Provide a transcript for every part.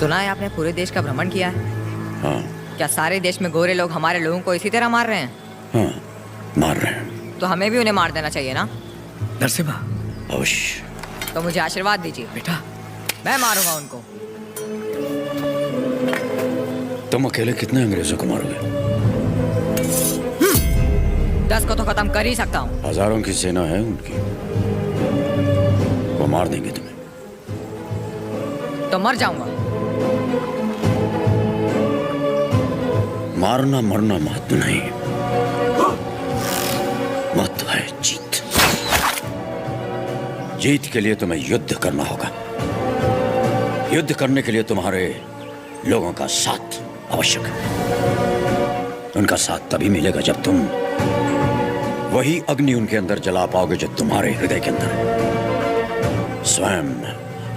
सुना है आपने पूरे देश का भ्रमण किया है? हाँ। क्या सारे देश में गोरे लोग हमारे लोगों को इसी तरह मार रहे हैं? हाँ, मार रहे हैं। तो हमें भी उन्हें मार देना चाहिए ना? नरसिम्हा, अवश्य। तो मुझे आशीर्वाद दीजिए बेटा। मैं मारूंगा उनको। तुम अकेले कितने अंग्रेजों को मारोगे? 10 को तो खत्म कर ही सकता हूँ। हजारों की सेना है उनकी, वो मार देंगे तुम्हें। तो मर जाऊंगा। मारना मरना महत्व नहीं, महत्व है जीत। जीत के लिए तुम्हें युद्ध करना होगा। युद्ध करने के लिए तुम्हारे लोगों का साथ आवश्यक है। उनका साथ तभी मिलेगा जब तुम वही अग्नि उनके अंदर जला पाओगे जो तुम्हारे हृदय के अंदर है। स्वयं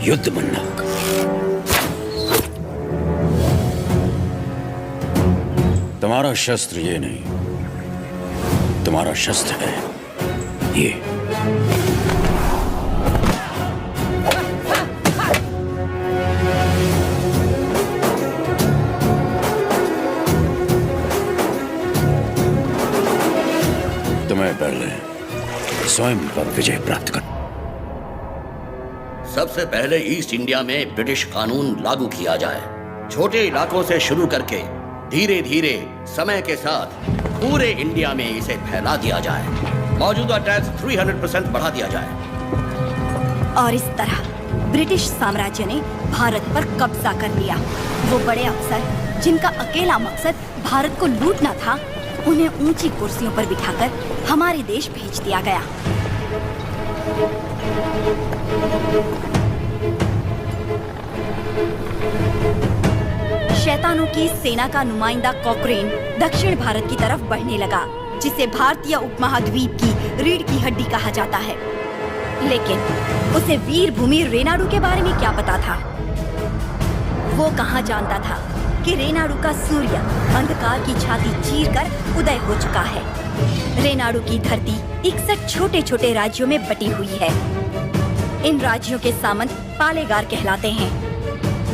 युद्ध बनना होगा। तुम्हारा शस्त्र ये नहीं, तुम्हारा शस्त्र है ये। तुम्हें पहले स्वयं पर विजय प्राप्त करना। सबसे पहले ईस्ट इंडिया में ब्रिटिश कानून लागू किया जाए। छोटे इलाकों से शुरू करके धीरे धीरे समय के साथ पूरे इंडिया में इसे फैला दिया जाए। मौजूदा टैक्स 300% बढ़ा दिया जाए। और इस तरह ब्रिटिश साम्राज्य ने भारत पर कब्जा कर लिया। वो बड़े अफसर जिनका अकेला मकसद भारत को लूटना था, उन्हें ऊंची कुर्सियों पर बिठाकर हमारे देश भेज दिया गया। शैतानों की सेना का नुमाइंदा कॉकरेन दक्षिण भारत की तरफ बढ़ने लगा, जिसे भारतीय उपमहाद्वीप की रीढ़ की हड्डी कहा जाता है। लेकिन उसे वीर भूमि रेनाडू के बारे में क्या पता था? वो कहाँ जानता था कि रेनाडू का सूर्य अंधकार की छाती चीरकर उदय हो चुका है। रेनाडू की धरती 61 छोटे छोटे राज्यों में बटी हुई है। इन राज्यों के सामंत पालेगार कहलाते हैं।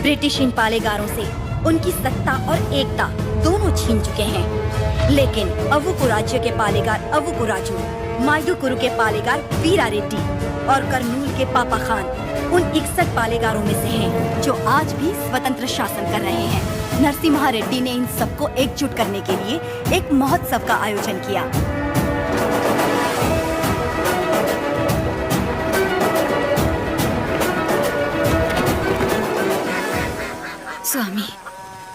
ब्रिटिश इन पालेगारों से उनकी सत्ता और एकता दोनों छीन चुके हैं। लेकिन अवुकु राज्य के पालेगार अवुकु राजू, माइदुकुरु के पालेगार वीरा रेड्डी और कर्नूल के पापा खान उन 61 पालेगारों में से हैं, जो आज भी स्वतंत्र शासन कर रहे हैं। नरसिम्हा रेड्डी ने इन सबको एकजुट करने के लिए एक महोत्सव का आयोजन किया। स्वामी,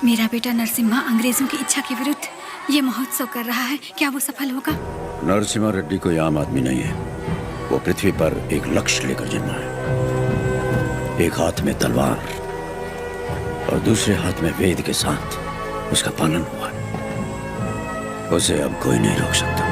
मेरा बेटा नरसिम्हा अंग्रेजों की इच्छा के विरुद्ध ये महोत्सव कर रहा है। क्या वो सफल होगा? नरसिम्हा रेड्डी कोई आम आदमी नहीं है। वो पृथ्वी पर एक लक्ष्य लेकर जन्मा है। एक हाथ में तलवार और दूसरे हाथ में वेद के साथ उसका पालन हुआ है। उसे अब कोई नहीं रोक सकता।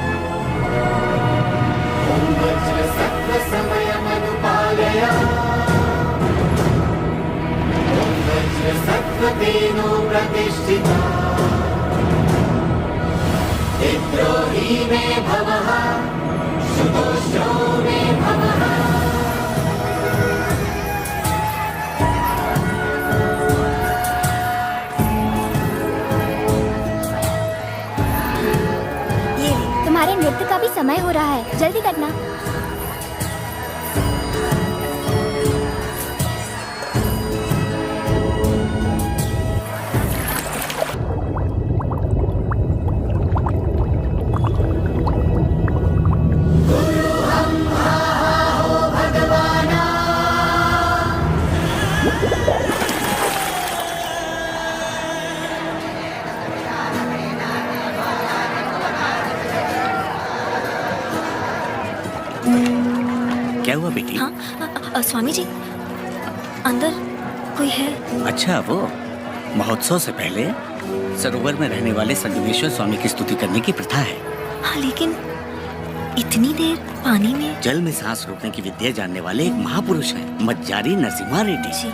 विद्रोही में भवः, सुदोषो में भवः। ये तुम्हारे नृत्य का भी समय हो रहा है, जल्दी करना। क्या हुआ बेटी? हाँ, स्वामी जी, अंदर कोई है? अच्छा, वो महोत्सव से पहले सरोवर में रहने वाले संगमेश्वर स्वामी की स्तुति करने की प्रथा है। हाँ, लेकिन इतनी देर पानी में? जल में सांस रोकने की विद्या जानने वाले एक महापुरुष हैं, मज्जारी नरसिम्हा रेड्डी जी।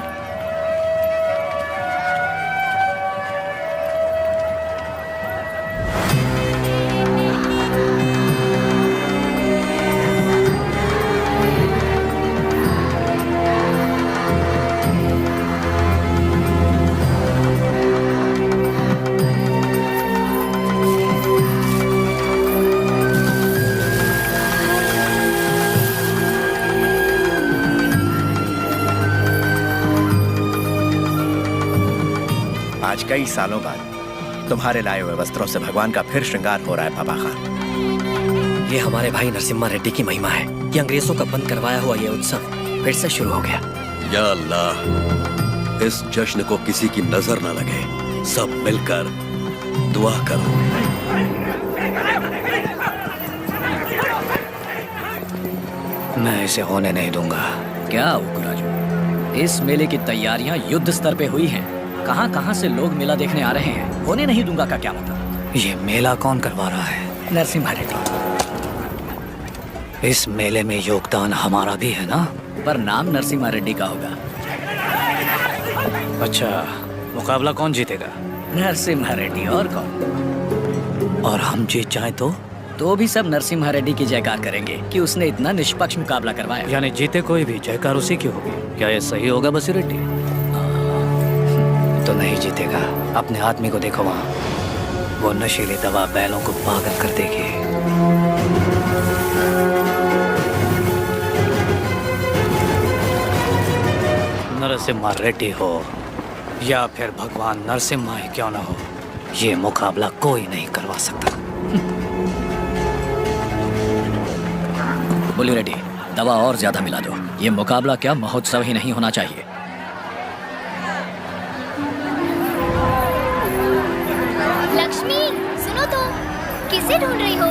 आज कई सालों बाद तुम्हारे लाए हुए वस्त्रों से भगवान का फिर श्रृंगार हो रहा है बाबा खान। ये हमारे भाई नरसिम्हा रेड्डी की महिमा है कि अंग्रेजों का बंद करवाया हुआ ये उत्सव फिर से शुरू हो गया। या अल्लाह, इस जश्न को किसी की नजर न लगे, सब मिलकर दुआ करो। मैं इसे होने नहीं दूंगा। क्या उग्राजू, इस मेले की तैयारियां युद्ध स्तर पे हुई हैं। कहां-कहां से लोग मेला देखने आ रहे हैं। होने नहीं दूंगा का क्या मतलब? ये मेला कौन करवा रहा है? नरसिम्हा रेड्डी। इस मेले में योगदान हमारा भी है ना? पर नाम नरसिम्हा रेड्डी का होगा। अच्छा, मुकाबला कौन जीतेगा? नरसिम्हा रेड्डी, और कौन? और हम जीत जाए तो भी सब नरसिम्हा रेड्डी की जयकार करेंगे कि उसने इतना निष्पक्ष मुकाबला करवाया। यानी जीते कोई भी जयकार उसी की होगी। क्या ये सही होगा बसीर रेड्डी? तो नहीं जीतेगा। अपने आदमी को देखो वहाँ, वो नशीली दवा बैलों को पागल कर देगी। नरसिम्हा रेड्डी हो या फिर भगवान नरसिम्हा ही क्यों ना हो, ये मुकाबला कोई नहीं करवा सकता। बोली रेड्डी, दवा और ज्यादा मिला दो। ये मुकाबला क्या महोत्सव ही नहीं होना चाहिए। लक्ष्मी, सुनो तो, किसे ढूंढ रही हो?